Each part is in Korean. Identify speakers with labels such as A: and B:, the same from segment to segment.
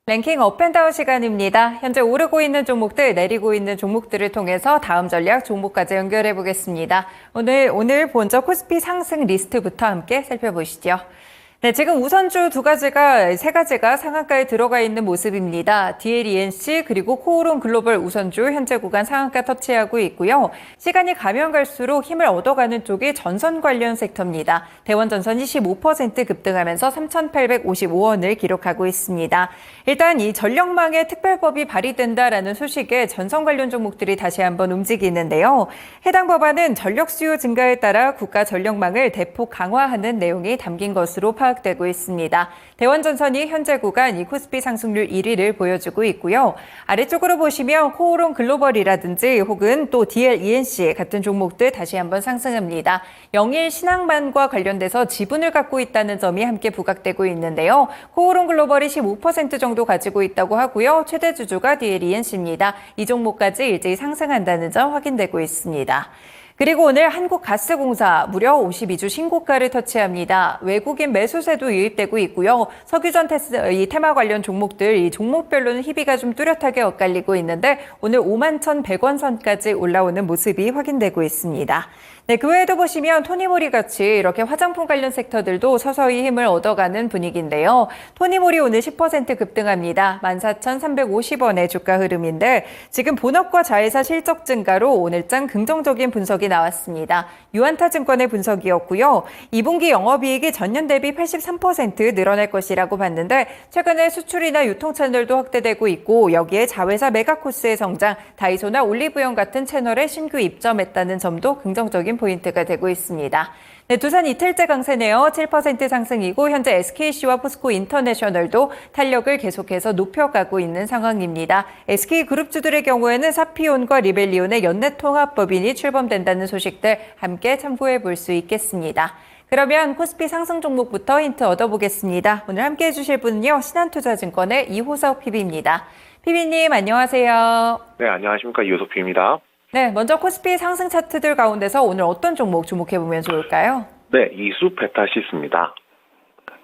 A: 랭킹 업앤다운 시간입니다. 현재 오르고 있는 종목들, 내리고 있는 종목들을 통해서 다음 전략 종목까지 연결해 보겠습니다. 오늘 먼저 코스피 상승 리스트부터 함께 살펴보시죠. 네, 지금 우선주 세 가지가 상한가에 들어가 있는 모습입니다. DLENC 그리고 코오롱 글로벌 우선주 현재 구간 상한가 터치하고 있고요. 시간이 가면 갈수록 힘을 얻어가는 쪽이 전선 관련 섹터입니다. 대원전선이 15% 급등하면서 3,855원을 기록하고 있습니다. 일단 이 전력망에 특별법이 발의된다라는 소식에 전선 관련 종목들이 다시 한번 움직이는데요. 해당 법안은 전력 수요 증가에 따라 국가 전력망을 대폭 강화하는 내용이 담긴 것으로 파악되고 있습니다. 대원전선이 현재 구간 이 코스피 상승률 1위를 보여주고 있고요. 아래쪽으로 보시면 코오롱 글로벌이라든지 혹은 또 DLENC 같은 종목들 다시 한번 상승합니다. 영일 신앙만과 관련돼서 지분을 갖고 있다는 점이 함께 부각되고 있는데요. 코오롱 글로벌이 15% 정도 가지고 있다고 하고요. 최대 주주가 DLENC입니다. 이 종목까지 일제히 상승한다는 점 확인되고 있습니다. 그리고 오늘 한국가스공사 무려 52주 신고가를 터치합니다. 외국인 매수세도 유입되고 있고요. 석유전 이 테마 관련 종목들, 이 종목별로는 희비가 좀 뚜렷하게 엇갈리고 있는데 오늘 51,100원 선까지 올라오는 모습이 확인되고 있습니다. 네, 그 외에도 보시면 토니모리 같이 이렇게 화장품 관련 섹터들도 서서히 힘을 얻어가는 분위기인데요. 토니모리 오늘 10% 급등합니다. 14,350원의 주가 흐름인데 지금 본업과 자회사 실적 증가로 오늘장 긍정적인 분석이 나왔습니다. 유안타증권의 분석이었고요. 2분기 영업이익이 전년 대비 83% 늘어날 것이라고 봤는데 최근에 수출이나 유통 채널도 확대되고 있고 여기에 자회사 메가코스의 성장, 다이소나 올리브영 같은 채널에 신규 입점했다는 점도 긍정적인 포인트가 되고 있습니다. 네, 두산 이틀째 강세네요. 7% 상승이고 현재 SKC와 포스코 인터내셔널도 탄력을 계속해서 높여가고 있는 상황입니다. SK그룹주들의 경우에는 사피온과 리벨리온의 연내통합법인이 출범된다는 소식들 함께 참고해 볼 수 있겠습니다. 그러면 코스피 상승 종목부터 힌트 얻어보겠습니다. 오늘 함께 해주실 분은요. 신한투자증권의 이호석 PB입니다. PB님 안녕하세요.
B: 네, 안녕하십니까. 이호석 PB입니다.
A: 네, 먼저 코스피 상승 차트들 가운데서 오늘 어떤 종목 주목해보면 좋을까요?
B: 네, 이수페타시스입니다.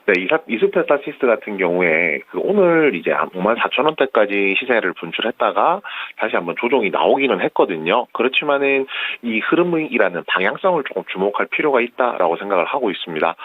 B: 네, 이수페타시스 같은 경우에 오늘 이제 54,000원대까지 시세를 분출했다가 다시 한번 조정이 나오기는 했거든요. 그렇지만은 이 흐름이라는 방향성을 조금 주목할 필요가 있다라고 생각을 하고 있습니다.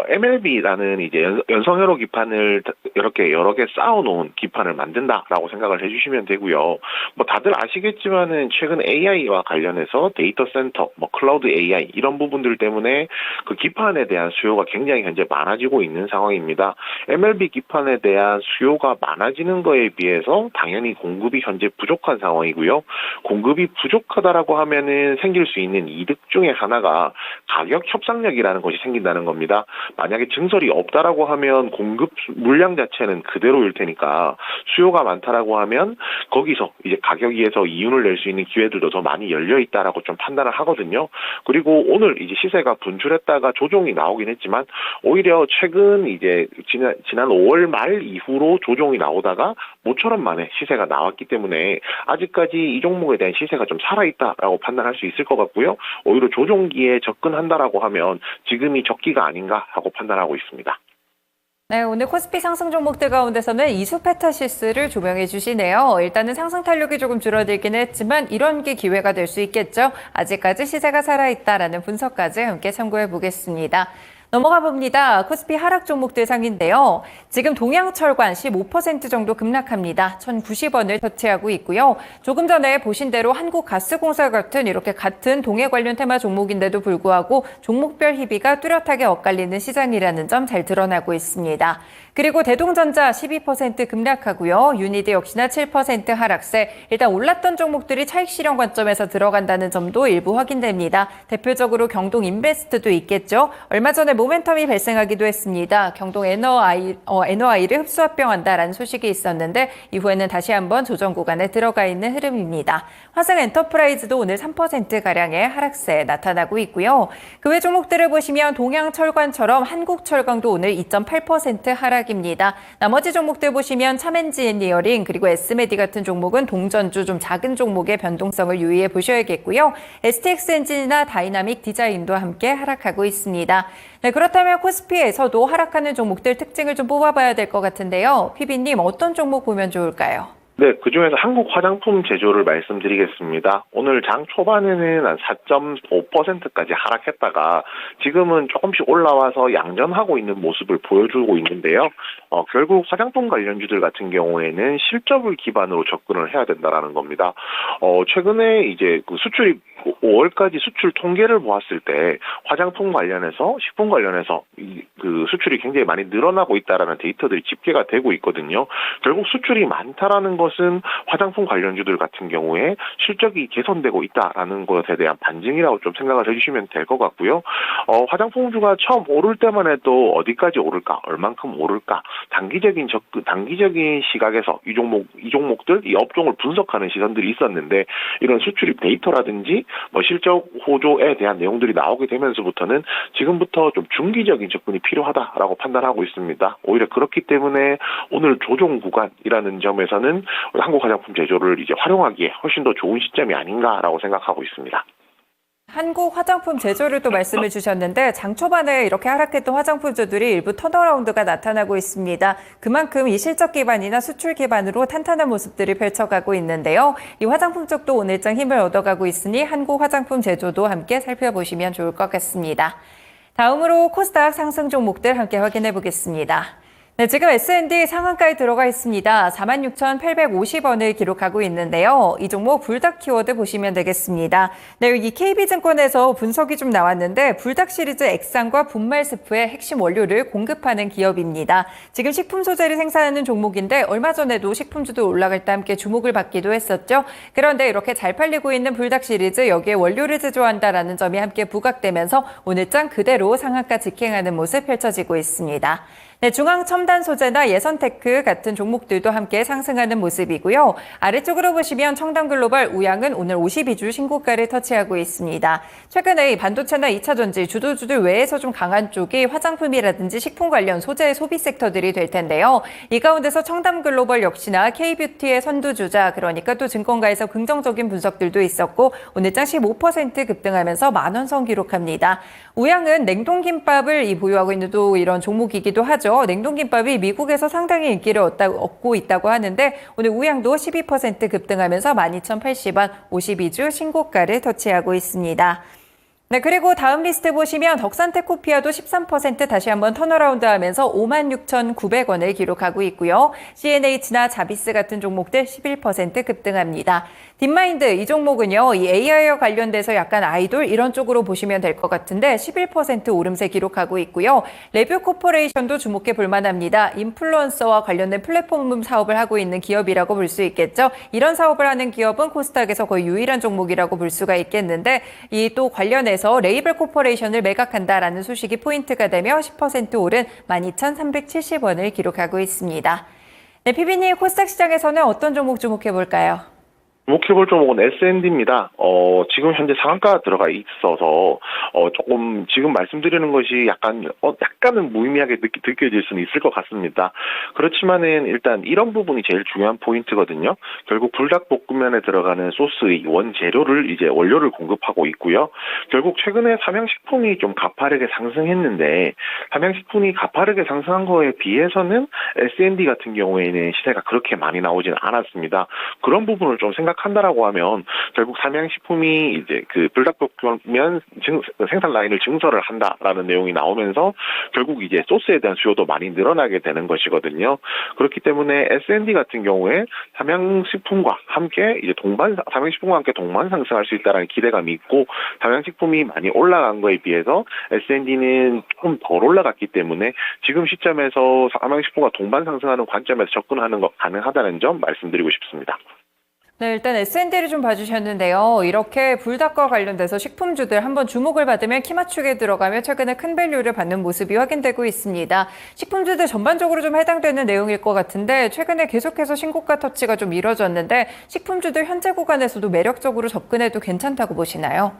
B: MLB라는 이제 연성회로 기판을 이렇게 여러 개 쌓아놓은 기판을 만든다라고 생각을 해주시면 되고요. 뭐 다들 아시겠지만은 최근 AI와 관련해서 데이터 센터, 클라우드 AI 이런 부분들 때문에 그 기판에 대한 수요가 굉장히 현재 많아지고 있는 상황입니다. MLB 기판에 대한 수요가 많아지는 거에 비해서 당연히 공급이 현재 부족한 상황이고요. 공급이 부족하다라고 하면은 생길 수 있는 이득 중에 하나가 가격 협상력이라는 것이 생긴다는 겁니다. 만약에 증설이 없다라고 하면 공급 물량 자체는 그대로일 테니까 수요가 많다라고 하면 거기서 이제 가격 위에서 이윤을 낼 수 있는 기회들도 더 많이 열려 있다라고 좀 판단을 하거든요. 그리고 오늘 이제 시세가 분출했다가 조정이 나오긴 했지만 오히려 최근 이제 지난 5월 말 이후로 조정이 나오다가 모처럼 만에 시세가 나왔기 때문에 아직까지 이 종목에 대한 시세가 좀 살아있다라고 판단할 수 있을 것 같고요. 오히려 조정기에 접근한다라고 하면 지금이 적기가 아닌가 하고 판단하고 있습니다.
A: 네, 오늘 코스피 상승 종목들 가운데서는 이수페타시스를 조명해 주시네요. 일단은 상승 탄력이 조금 줄어들긴 했지만 이런 게 기회가 될 수 있겠죠. 아직까지 시세가 살아있다라는 분석까지 함께 참고해 보겠습니다. 넘어가 봅니다. 코스피 하락 종목들 상인데요. 지금 동양철관 15% 정도 급락합니다. 1,090원을 터치하고 있고요. 조금 전에 보신 대로 한국가스공사 같은 이렇게 같은 동해 관련 테마 종목인데도 불구하고 종목별 희비가 뚜렷하게 엇갈리는 시장이라는 점 잘 드러나고 있습니다. 그리고 대동전자 12% 급락하고요. 유니드 역시나 7% 하락세. 일단 올랐던 종목들이 차익 실현 관점에서 들어간다는 점도 일부 확인됩니다. 대표적으로 경동인베스트도 있겠죠. 얼마 전에 모멘텀이 발생하기도 했습니다. 경동 NOI를 흡수합병한다라는 소식이 있었는데 이후에는 다시 한번 조정 구간에 들어가 있는 흐름입니다. 화성엔터프라이즈도 오늘 3%가량의 하락세 나타나고 있고요. 그 외 종목들을 보시면 동양철관처럼 한국철강도 오늘 2.8% 하락입니다. 나머지 종목들 보시면 참엔지엔리어링 그리고 S메디 같은 종목은 동전주 좀 작은 종목의 변동성을 유의해 보셔야겠고요. STX엔진이나 다이나믹 디자인도 함께 하락하고 있습니다. 네, 그렇다면 코스피에서도 하락하는 종목들 특징을 좀 뽑아봐야 될 것 같은데요. 피비님 어떤 종목 보면 좋을까요?
B: 네, 그중에서 한국 화장품 제조를 말씀드리겠습니다. 오늘 장 초반에는 한 4.5%까지 하락했다가 지금은 조금씩 올라와서 양전하고 있는 모습을 보여주고 있는데요. 결국 화장품 관련주들 같은 경우에는 실적을 기반으로 접근을 해야 된다라는 겁니다. 최근에 이제 그 수출이 5월까지 수출 통계를 보았을 때 화장품 관련해서 식품 관련해서 그 수출이 굉장히 많이 늘어나고 있다라는 데이터들이 집계가 되고 있거든요. 결국 수출이 많다라는 것은 화장품 관련주들 같은 경우에 실적이 개선되고 있다라는 것에 대한 반증이라고 좀 생각을 해주시면 될 것 같고요. 화장품주가 처음 오를 때만 해도 어디까지 오를까, 얼만큼 오를까, 단기적인 시각에서 이 종목들, 이 업종을 분석하는 시선들이 있었는데 이런 수출입 데이터라든지 실적 호조에 대한 내용들이 나오게 되면서부터는 지금부터 좀 중기적인 접근이 필요하다라고 판단하고 있습니다. 오히려 그렇기 때문에 오늘 조정 구간이라는 점에서는 한국 화장품 제조를 이제 활용하기에 훨씬 더 좋은 시점이 아닌가라고 생각하고 있습니다.
A: 한국 화장품 제조를 또 말씀해 주셨는데 장 초반에 이렇게 하락했던 화장품주들이 일부 턴어라운드가 나타나고 있습니다. 그만큼 이 실적 기반이나 수출 기반으로 탄탄한 모습들이 펼쳐가고 있는데요. 이 화장품 쪽도 오늘장 힘을 얻어가고 있으니 한국 화장품 제조도 함께 살펴보시면 좋을 것 같습니다. 다음으로 코스닥 상승 종목들 함께 확인해 보겠습니다. 네, 지금 S&D 상한가에 들어가 있습니다. 46,850원을 기록하고 있는데요. 이 종목 불닭 키워드 보시면 되겠습니다. 네, 이 KB증권에서 분석이 좀 나왔는데 불닭 시리즈 액상과 분말 스프의 핵심 원료를 공급하는 기업입니다. 지금 식품 소재를 생산하는 종목인데 얼마 전에도 식품주도 올라갈 때 함께 주목을 받기도 했었죠. 그런데 이렇게 잘 팔리고 있는 불닭 시리즈 여기에 원료를 제조한다라는 점이 함께 부각되면서 오늘장 그대로 상한가 직행하는 모습 펼쳐지고 있습니다. 네, 중앙첨단 소재나 예선테크 같은 종목들도 함께 상승하는 모습이고요. 아래쪽으로 보시면 청담글로벌 우양은 오늘 52주 신고가를 터치하고 있습니다. 최근에 이 반도체나 2차전지 주도주들 외에서 좀 강한 쪽이 화장품이라든지 식품 관련 소재 소비 섹터들이 될 텐데요. 이 가운데서 청담글로벌 역시나 K뷰티의 선두주자, 그러니까 또 증권가에서 긍정적인 분석들도 있었고 오늘장 15% 급등하면서 만원선 기록합니다. 우양은 냉동김밥을 보유하고 있는 또 이런 종목이기도 하죠. 냉동김밥이 미국에서 상당히 인기를 얻고 있다고 하는데 오늘 우양도 12% 급등하면서 12,080원 52주 신고가를 터치하고 있습니다. 네, 그리고 다음 리스트 보시면 덕산테코피아도 13% 다시 한번 턴어라운드 하면서 56,900원을 기록하고 있고요. CNH나 자비스 같은 종목들 11% 급등합니다. 딥마인드 이 종목은요, 이 AI와 관련돼서 약간 아이돌 이런 쪽으로 보시면 될 것 같은데 11% 오름세 기록하고 있고요. 레뷰 코퍼레이션도 주목해 볼 만합니다. 인플루언서와 관련된 플랫폼 사업을 하고 있는 기업이라고 볼 수 있겠죠. 이런 사업을 하는 기업은 코스닥에서 거의 유일한 종목이라고 볼 수가 있겠는데 이 또 관련해서 레이블 코퍼레이션을 매각한다라는 소식이 포인트가 되며 10% 오른 12,370원을 기록하고 있습니다. 네, 피비님 코스닥 시장에서는 어떤 종목 주목해 볼까요?
B: 주목해볼 종목은 S&D입니다. 지금 현재 상한가 들어가 있어서, 조금, 지금 말씀드리는 것이 약간은 무의미하게 느껴질 수는 있을 것 같습니다. 그렇지만은 일단 이런 부분이 제일 중요한 포인트거든요. 결국 불닭볶음면에 들어가는 소스의 원재료를 이제 원료를 공급하고 있고요. 결국 최근에 삼양식품이 좀 가파르게 상승했는데, 삼양식품이 가파르게 상승한 거에 비해서는 S&D 같은 경우에는 시세가 그렇게 많이 나오진 않았습니다. 그런 부분을 좀 생각한다라고 하면 결국 삼양식품이 이제 그 불닭볶음면 생산 라인을 증설을 한다라는 내용이 나오면서 결국 이제 소스에 대한 수요도 많이 늘어나게 되는 것이거든요. 그렇기 때문에 S&D 같은 경우에 삼양식품과 함께 이제 삼양식품과 함께 동반 상승할 수 있다라는 기대감이 있고 삼양식품이 많이 올라간 거에 비해서 S&D는 조금 덜 올라갔기 때문에 지금 시점에서 삼양식품과 동반 상승하는 관점에서 접근하는 것 가능하다는 점 말씀드리고 싶습니다.
A: 네, 일단 S&D를 좀 봐주셨는데요. 이렇게 불닭과 관련돼서 식품주들 한번 주목을 받으면 키 맞추게 들어가며 최근에 큰 밸류를 받는 모습이 확인되고 있습니다. 식품주들 전반적으로 좀 해당되는 내용일 것 같은데 최근에 계속해서 신고가 터치가 좀 이뤄졌는데 식품주들 현재 구간에서도 매력적으로 접근해도 괜찮다고 보시나요?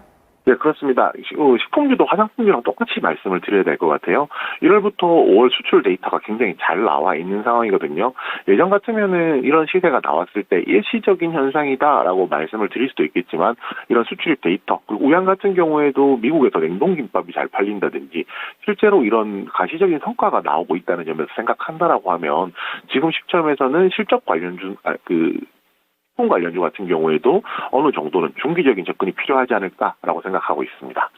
B: 네, 그렇습니다. 식품주도 화장품주랑 똑같이 말씀을 드려야 될 것 같아요. 1월부터 5월 수출 데이터가 굉장히 잘 나와 있는 상황이거든요. 예전 같으면은 이런 시세가 나왔을 때 일시적인 현상이다라고 말씀을 드릴 수도 있겠지만 이런 수출입 데이터, 그리고 우양 같은 경우에도 미국에서 냉동김밥이 잘 팔린다든지 실제로 이런 가시적인 성과가 나오고 있다는 점에서 생각한다라고 하면 지금 시점에서는 실적 관련주, 식품 관련주 같은 경우에도 어느 정도는 중기적인 접근이 필요하지 않을까라고 생각하고 있습니다.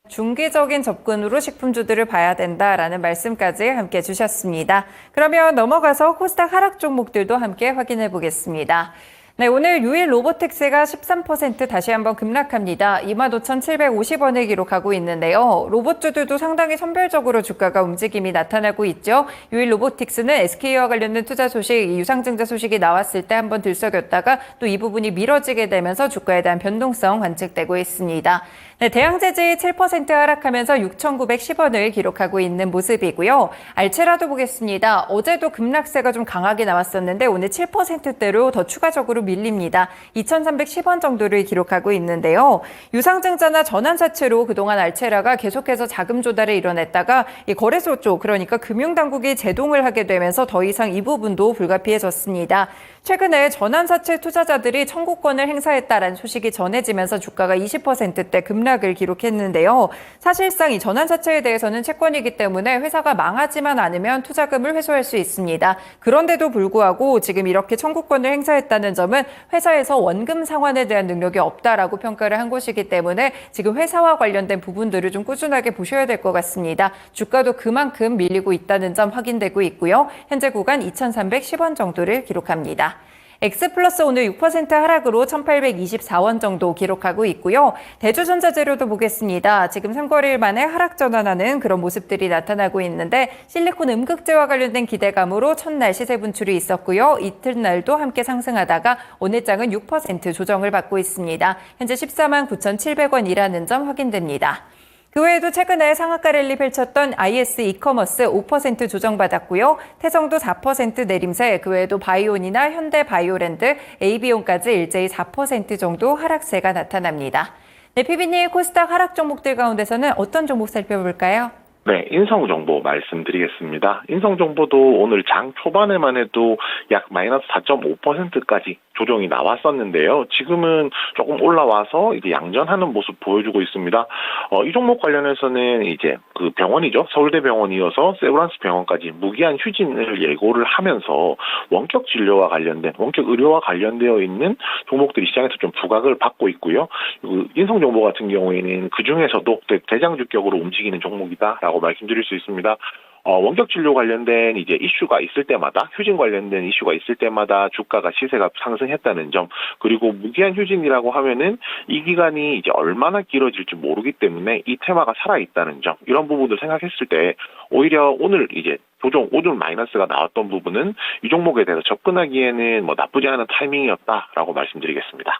A: 중기적인 접근으로 식품주들을 봐야 된다라는 말씀까지 함께 주셨습니다. 그러면 넘어가서 코스닥 하락 종목들도 함께 확인해 보겠습니다. 네, 오늘 유일 로보택스가 13% 다시 한번 급락합니다. 25,750원을 기록하고 있는데요. 로봇주들도 상당히 선별적으로 주가가 움직임이 나타나고 있죠. 유일 로보틱스는 SK와 관련된 투자 소식, 유상증자 소식이 나왔을 때 한번 들썩였다가 또 이 부분이 미뤄지게 되면서 주가에 대한 변동성 관측되고 있습니다. 네, 대양제지 7% 하락하면서 6,910원을 기록하고 있는 모습이고요. 알체라도 보겠습니다. 어제도 급락세가 좀 강하게 나왔었는데 오늘 7%대로 더 추가적으로 밀립니다. 2,310원 정도를 기록하고 있는데요. 유상증자나 전환사채로 그동안 알체라가 계속해서 자금 조달을 이뤄냈다가 이 거래소 쪽, 그러니까 금융당국이 제동을 하게 되면서 더 이상 이 부분도 불가피해졌습니다. 최근에 전환사채 투자자들이 청구권을 행사했다라는 소식이 전해지면서 주가가 20%대 급락을 기록했는데요. 사실상 이 전환사채에 대해서는 채권이기 때문에 회사가 망하지만 않으면 투자금을 회수할 수 있습니다. 그런데도 불구하고 지금 이렇게 청구권을 행사했다는 점은 회사에서 원금 상환에 대한 능력이 없다라고 평가를 한 것이기 때문에 지금 회사와 관련된 부분들을 좀 꾸준하게 보셔야 될 것 같습니다. 주가도 그만큼 밀리고 있다는 점 확인되고 있고요. 현재 구간 2,310원 정도를 기록합니다. 엑스플러스 오늘 6% 하락으로 1,824원 정도 기록하고 있고요. 대주전자재료도 보겠습니다. 지금 3거래일 만에 하락 전환하는 그런 모습들이 나타나고 있는데 실리콘 음극재와 관련된 기대감으로 첫날 시세 분출이 있었고요. 이튿날도 함께 상승하다가 오늘 장은 6% 조정을 받고 있습니다. 현재 149,700원이라는 점 확인됩니다. 그 외에도 최근에 상한가 랠리 펼쳤던 IS 이커머스 5% 조정받았고요. 태성도 4% 내림세, 그 외에도 바이온이나 현대바이오랜드, AB온까지 일제히 4% 정도 하락세가 나타납니다. 네, PB님 코스닥 하락 종목들 가운데서는 어떤 종목 살펴볼까요?
B: 네, 인성정보 말씀드리겠습니다. 인성정보도 오늘 장 초반에만 해도 약 마이너스 4.5%까지 조정이 나왔었는데요. 지금은 조금 올라와서 이제 양전하는 모습 보여주고 있습니다. 이 종목 관련해서는 이제 그 병원이죠. 서울대병원이어서 세브란스 병원까지 무기한 휴진을 예고를 하면서 원격 진료와 관련된, 원격 의료와 관련되어 있는 종목들이 시장에서 좀 부각을 받고 있고요. 인성정보 같은 경우에는 그 중에서도 대장주격으로 움직이는 종목이다라고 말씀드릴 수 있습니다. 원격 진료 관련된 이제 이슈가 있을 때마다, 휴진 관련된 이슈가 있을 때마다 주가가 시세가 상승했다는 점, 그리고 무기한 휴진이라고 하면은 이 기간이 이제 얼마나 길어질지 모르기 때문에 이 테마가 살아있다는 점, 이런 부분을 생각했을 때 오히려 오늘 이제 오늘 마이너스가 나왔던 부분은 이 종목에 대해서 접근하기에는 나쁘지 않은 타이밍이었다라고 말씀드리겠습니다.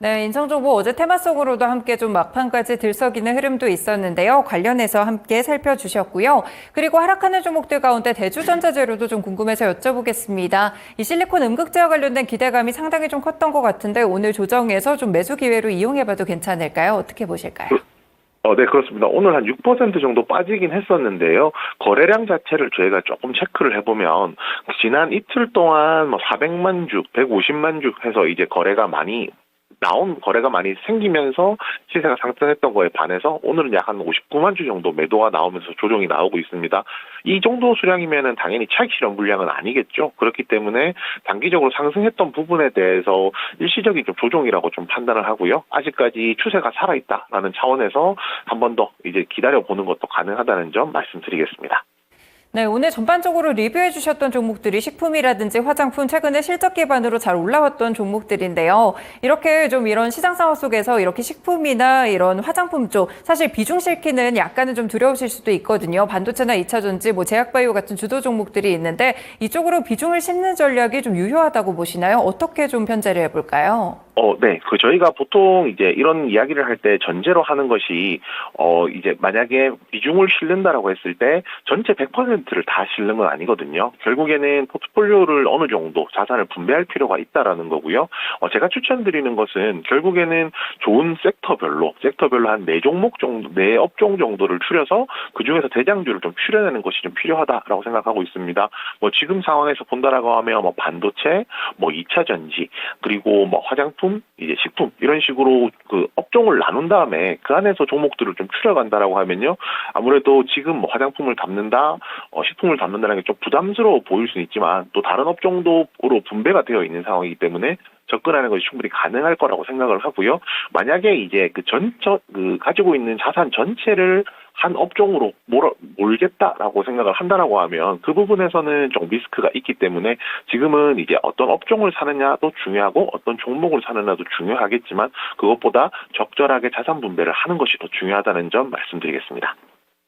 A: 네, 인성정보 어제 테마성으로도 함께 좀 막판까지 들썩이는 흐름도 있었는데요. 관련해서 함께 살펴주셨고요. 그리고 하락하는 종목들 가운데 대주전자재료도 좀 궁금해서 여쭤보겠습니다. 이 실리콘 음극재와 관련된 기대감이 상당히 좀 컸던 것 같은데 오늘 조정에서 좀 매수 기회로 이용해봐도 괜찮을까요? 어떻게 보실까요?
B: 네, 그렇습니다. 오늘 한 6% 정도 빠지긴 했었는데요. 거래량 자체를 저희가 조금 체크를 해보면 지난 이틀 동안 400만 주, 150만 주 해서 이제 거래가 많이 생기면서 시세가 상승했던 거에 반해서 오늘은 약 한 59만 주 정도 매도가 나오면서 조정이 나오고 있습니다. 이 정도 수량이면은 당연히 차익 실현 물량은 아니겠죠. 그렇기 때문에 단기적으로 상승했던 부분에 대해서 일시적인 좀 조정이라고 좀 판단을 하고요. 아직까지 추세가 살아있다라는 차원에서 한 번 더 이제 기다려보는 것도 가능하다는 점 말씀드리겠습니다.
A: 네, 오늘 전반적으로 리뷰해 주셨던 종목들이 식품이라든지 화장품, 최근에 실적 기반으로 잘 올라왔던 종목들인데요. 이렇게 좀 이런 시장 상황 속에서 이렇게 식품이나 이런 화장품 쪽, 사실 비중 실기는 약간은 좀 두려우실 수도 있거든요. 반도체나 2차전지, 제약바이오 같은 주도 종목들이 있는데 이쪽으로 비중을 싣는 전략이 좀 유효하다고 보시나요? 어떻게 좀 편제를 해볼까요?
B: 네. 저희가 보통 이제 이런 이야기를 할 때 전제로 하는 것이, 이제 만약에 비중을 실른다라고 했을 때 전체 100%를 다 실는 건 아니거든요. 결국에는 포트폴리오를 어느 정도 자산을 분배할 필요가 있다라는 거고요. 제가 추천드리는 것은 결국에는 좋은 섹터별로 한 4종목 정도, 4업종 정도를 추려서 그 중에서 대장주를 좀 추려내는 것이 좀 필요하다라고 생각하고 있습니다. 지금 상황에서 본다라고 하면 반도체, 2차 전지, 그리고 화장품, 이제 식품 이런 식으로 그 업종을 나눈 다음에 그 안에서 종목들을 좀 추려간다라고 하면요. 아무래도 지금 화장품을 담는다, 식품을 담는다는 게 좀 부담스러워 보일 수는 있지만 또 다른 업종도로 분배가 되어 있는 상황이기 때문에 접근하는 것이 충분히 가능할 거라고 생각을 하고요. 만약에 이제 가지고 있는 자산 전체를 한 업종으로 몰겠다라고 생각을 한다라고 하면 그 부분에서는 좀 리스크가 있기 때문에 지금은 이제 어떤 업종을 사느냐도 중요하고 어떤 종목을 사느냐도 중요하겠지만 그것보다 적절하게 자산 분배를 하는 것이 더 중요하다는 점 말씀드리겠습니다.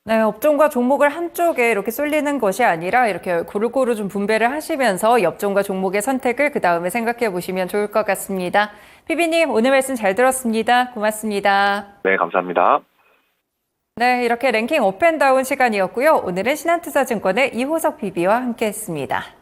A: 네, 업종과 종목을 한쪽에 이렇게 쏠리는 것이 아니라 이렇게 고루고루 좀 분배를 하시면서 업종과 종목의 선택을 그 다음에 생각해 보시면 좋을 것 같습니다. PB님, 오늘 말씀 잘 들었습니다. 고맙습니다.
B: 네, 감사합니다.
A: 네, 이렇게 랭킹 업앤다운 시간이었고요. 오늘은 신한투자증권의 이호석 PB와 함께했습니다.